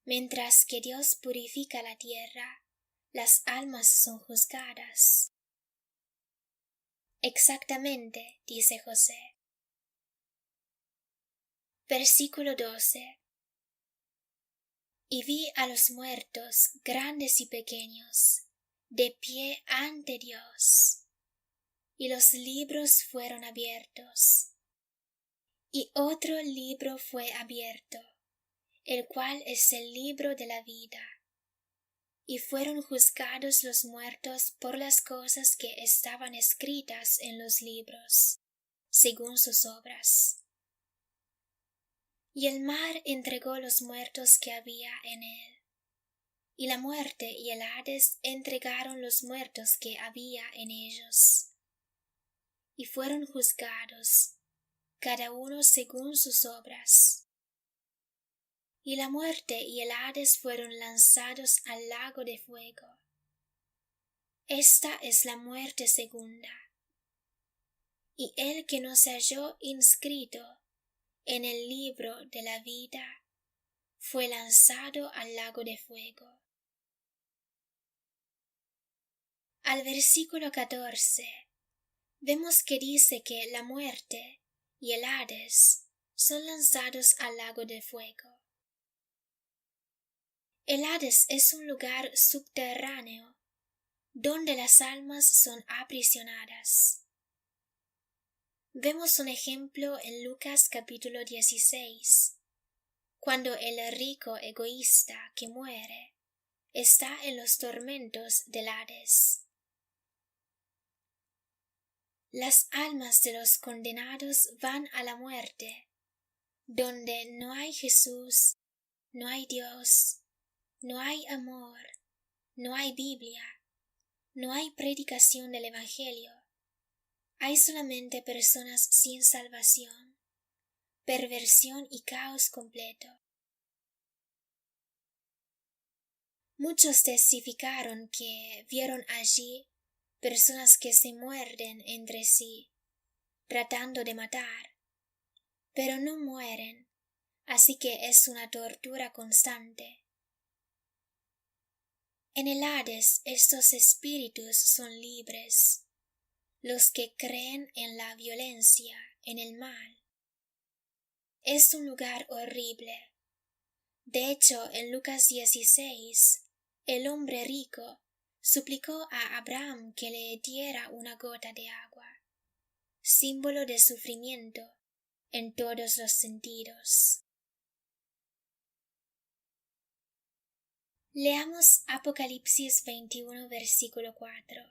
mientras que Dios purifica la tierra, las almas son juzgadas. Exactamente, dice José. Versículo 12. Y vi a los muertos, grandes y pequeños, de pie ante Dios, y los libros fueron abiertos. Y otro libro fue abierto, el cual es el libro de la vida. Y fueron juzgados los muertos por las cosas que estaban escritas en los libros, según sus obras. Y el mar entregó los muertos que había en él, y la muerte y el Hades entregaron los muertos que había en ellos. Y fueron juzgados, cada uno según sus obras. Y la muerte y el Hades fueron lanzados al lago de fuego. Esta es la muerte segunda. Y el que no se halló inscrito en el libro de la vida fue lanzado al lago de fuego. Al versículo 14 vemos que dice que la muerte y el Hades son lanzados al lago de fuego. El Hades es un lugar subterráneo donde las almas son aprisionadas. Vemos un ejemplo en Lucas capítulo 16, cuando el rico egoísta que muere está en los tormentos del Hades. Las almas de los condenados van a la muerte, donde no hay Jesús, no hay Dios, no hay amor, no hay Biblia, no hay predicación del Evangelio. Hay solamente personas sin salvación, perversión y caos completo. Muchos testificaron que vieron allí personas que se muerden entre sí, tratando de matar, pero no mueren, así que es una tortura constante. En el Hades estos espíritus son libres, los que creen en la violencia, en el mal. Es un lugar horrible. De hecho, en Lucas 16, el hombre rico suplicó a Abraham que le diera una gota de agua, símbolo de sufrimiento en todos los sentidos. Leamos Apocalipsis 21, versículo 4.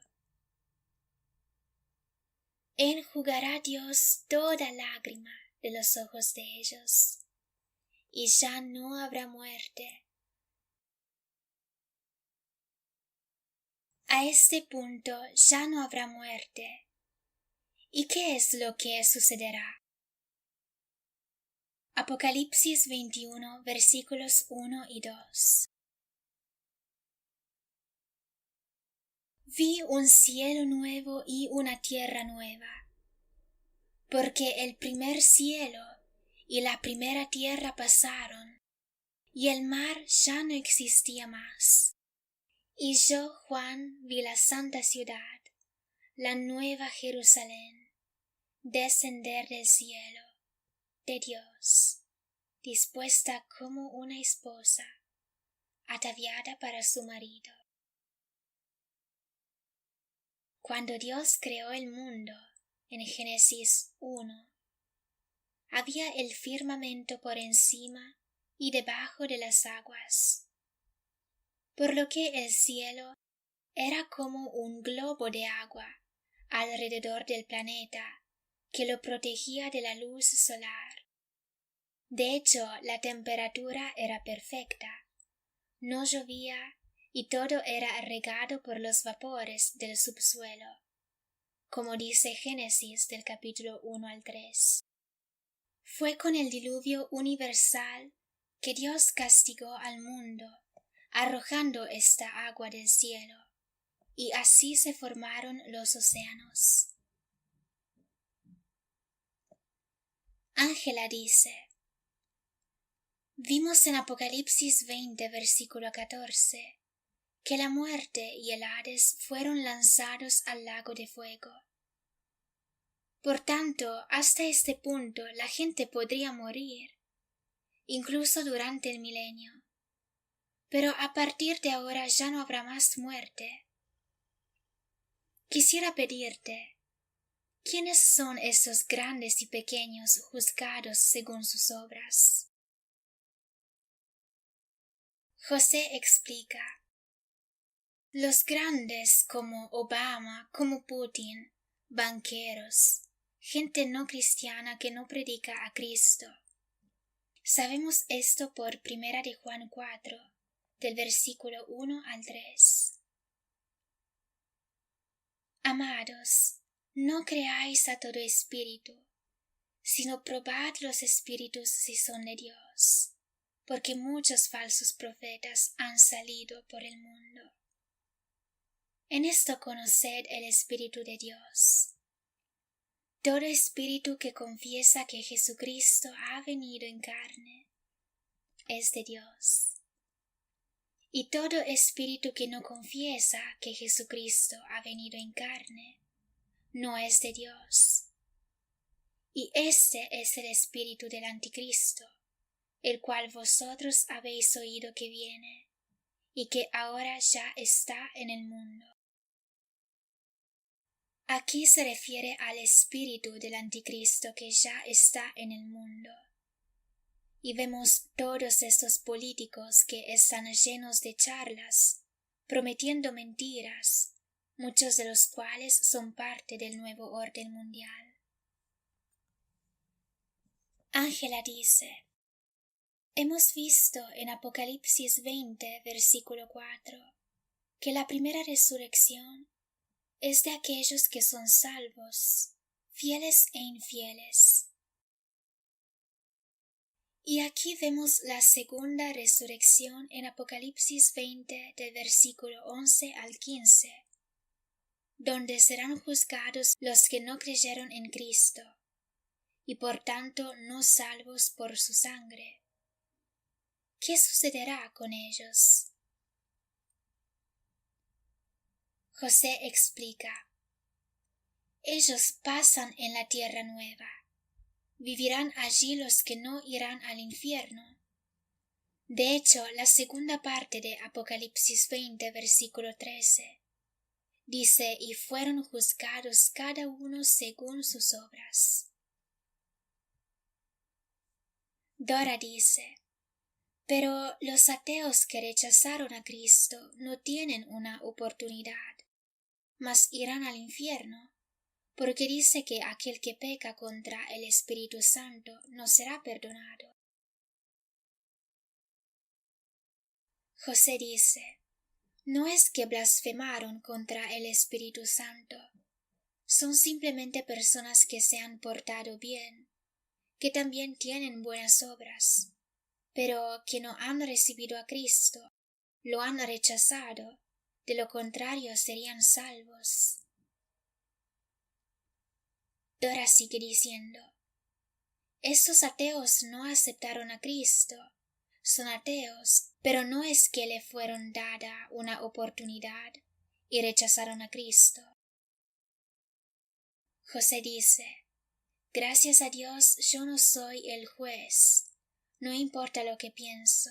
Enjugará Dios toda lágrima de los ojos de ellos, y ya no habrá muerte. A este punto ya no habrá muerte. ¿Y qué es lo que sucederá? Apocalipsis 21, versículos 1 y 2. Vi un cielo nuevo y una tierra nueva, porque el primer cielo y la primera tierra pasaron, y el mar ya no existía más. Y yo, Juan, vi la santa ciudad, la nueva Jerusalén, descender del cielo de Dios, dispuesta como una esposa, ataviada para su marido. Cuando Dios creó el mundo, en Génesis 1, había el firmamento por encima y debajo de las aguas, por lo que el cielo era como un globo de agua alrededor del planeta que lo protegía de la luz solar. De hecho, la temperatura era perfecta. No llovía y todo era regado por los vapores del subsuelo, como dice Génesis del capítulo 1 al 3. Fue con el diluvio universal que Dios castigó al mundo, arrojando esta agua del cielo, y así se formaron los océanos. Ángela dice: vimos en Apocalipsis 20, versículo 14, que la muerte y el Hades fueron lanzados al lago de fuego. Por tanto, hasta este punto la gente podría morir, incluso durante el milenio. Pero a partir de ahora ya no habrá más muerte. Quisiera pedirte, ¿quiénes son esos grandes y pequeños juzgados según sus obras? José explica: los grandes como Obama, como Putin, banqueros, gente no cristiana que no predica a Cristo. Sabemos esto por 1 de Juan 4, del versículo 1 al 3. Amados, no creáis a todo espíritu, sino probad los espíritus si son de Dios, porque muchos falsos profetas han salido por el mundo. En esto conoced el Espíritu de Dios. Todo espíritu que confiesa que Jesucristo ha venido en carne es de Dios. Y todo espíritu que no confiesa que Jesucristo ha venido en carne no es de Dios. Y este es el espíritu del anticristo, el cual vosotros habéis oído que viene, y que ahora ya está en el mundo. Aquí se refiere al espíritu del anticristo que ya está en el mundo. Y vemos todos estos políticos que están llenos de charlas, prometiendo mentiras, muchos de los cuales son parte del nuevo orden mundial. Ángela dice: hemos visto en Apocalipsis 20, versículo 4, que la primera resurrección es de aquellos que son salvos, fieles e infieles. Y aquí vemos la segunda resurrección en Apocalipsis 20, del versículo 11 al 15, donde serán juzgados los que no creyeron en Cristo, y por tanto no salvos por su sangre. ¿Qué sucederá con ellos? José explica: ellos pasan en la tierra nueva. Vivirán allí los que no irán al infierno. De hecho, la segunda parte de Apocalipsis 20, versículo 13, dice: y fueron juzgados cada uno según sus obras. Dora dice: pero los ateos que rechazaron a Cristo no tienen una oportunidad, mas irán al infierno, porque dice que aquel que peca contra el Espíritu Santo no será perdonado. José dice: no es que blasfemaron contra el Espíritu Santo, son simplemente personas que se han portado bien, que también tienen buenas obras, pero que no han recibido a Cristo, lo han rechazado, de lo contrario serían salvos. Dora sigue diciendo: estos ateos no aceptaron a Cristo, son ateos, pero no es que le fueron dada una oportunidad y rechazaron a Cristo. José dice: gracias a Dios yo no soy el juez, no importa lo que pienso,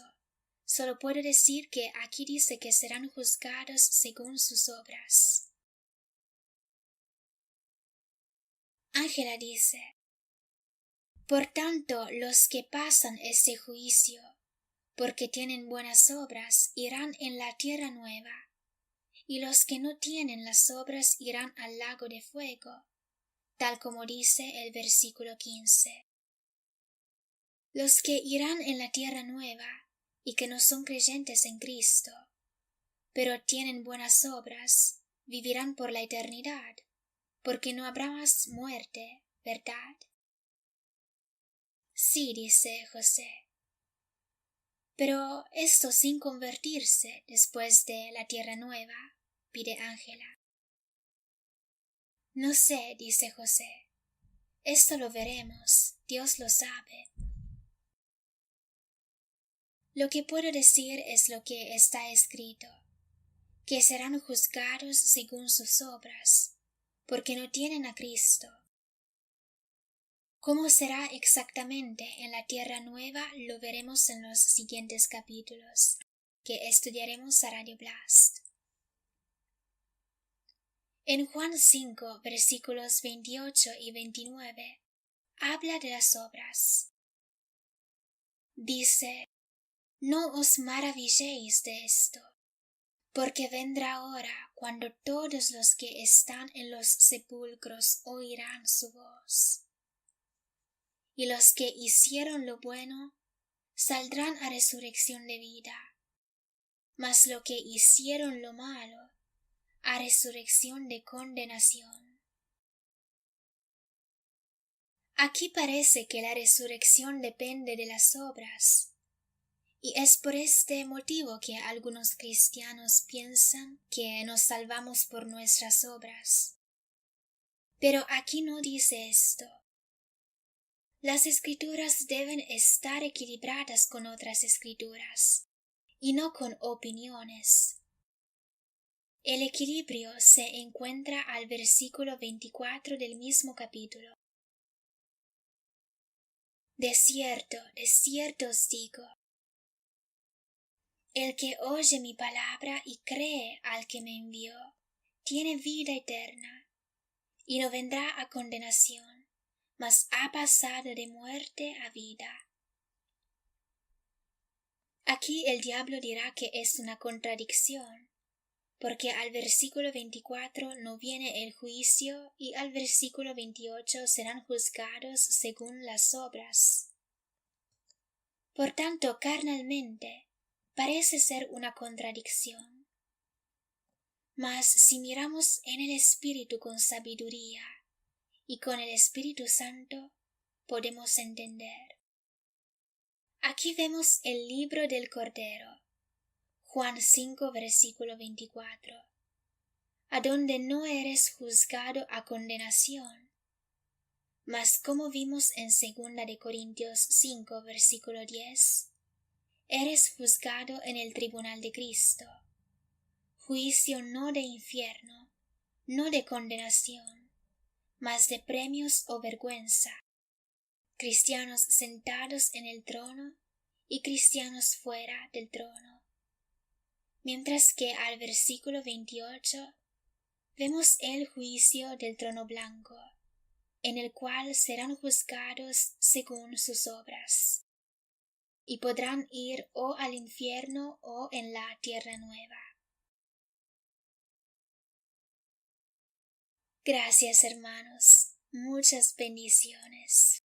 solo puedo decir que aquí dice que serán juzgados según sus obras. Ángela dice: por tanto, los que pasan este juicio, porque tienen buenas obras, irán en la tierra nueva, y los que no tienen las obras irán al lago de fuego, tal como dice el versículo 15. Los que irán en la tierra nueva y que no son creyentes en Cristo, pero tienen buenas obras, vivirán por la eternidad, porque no habrá más muerte, ¿verdad? Sí, dice José. Pero esto sin convertirse después de la tierra nueva, pide Ángela. No sé, dice José. Esto lo veremos, Dios lo sabe. Lo que puedo decir es lo que está escrito, que serán juzgados según sus obras, porque no tienen a Cristo. Cómo será exactamente en la tierra nueva lo veremos en los siguientes capítulos, que estudiaremos a Radio Blast. En Juan 5, versículos 28 y 29, habla de las obras. Dice: No os maravilléis de esto, porque vendrá hora cuando todos los que están en los sepulcros oirán su voz. Y los que hicieron lo bueno saldrán a resurrección de vida, mas los que hicieron lo malo a resurrección de condenación. Aquí parece que la resurrección depende de las obras, y es por este motivo que algunos cristianos piensan que nos salvamos por nuestras obras. Pero aquí no dice esto. Las escrituras deben estar equilibradas con otras escrituras, y no con opiniones. El equilibrio se encuentra al versículo 24 del mismo capítulo. De cierto os digo, el que oye mi palabra y cree al que me envió, tiene vida eterna, y no vendrá a condenación, mas ha pasado de muerte a vida. Aquí el diablo dirá que es una contradicción, porque al versículo 24 no viene el juicio y al versículo 28 serán juzgados según las obras. Por tanto, carnalmente, parece ser una contradicción. Mas si miramos en el Espíritu con sabiduría y con el Espíritu Santo, podemos entender. Aquí vemos el libro del Cordero, Juan 5, versículo 24, a donde no eres juzgado a condenación, mas como vimos en 2 de Corintios 5, versículo 10, eres juzgado en el tribunal de Cristo, juicio no de infierno, no de condenación, mas de premios o vergüenza, cristianos sentados en el trono y cristianos fuera del trono. Mientras que al versículo 28 vemos el juicio del trono blanco, en el cual serán juzgados según sus obras, y podrán ir o al infierno o en la tierra nueva. Gracias, hermanos. Muchas bendiciones.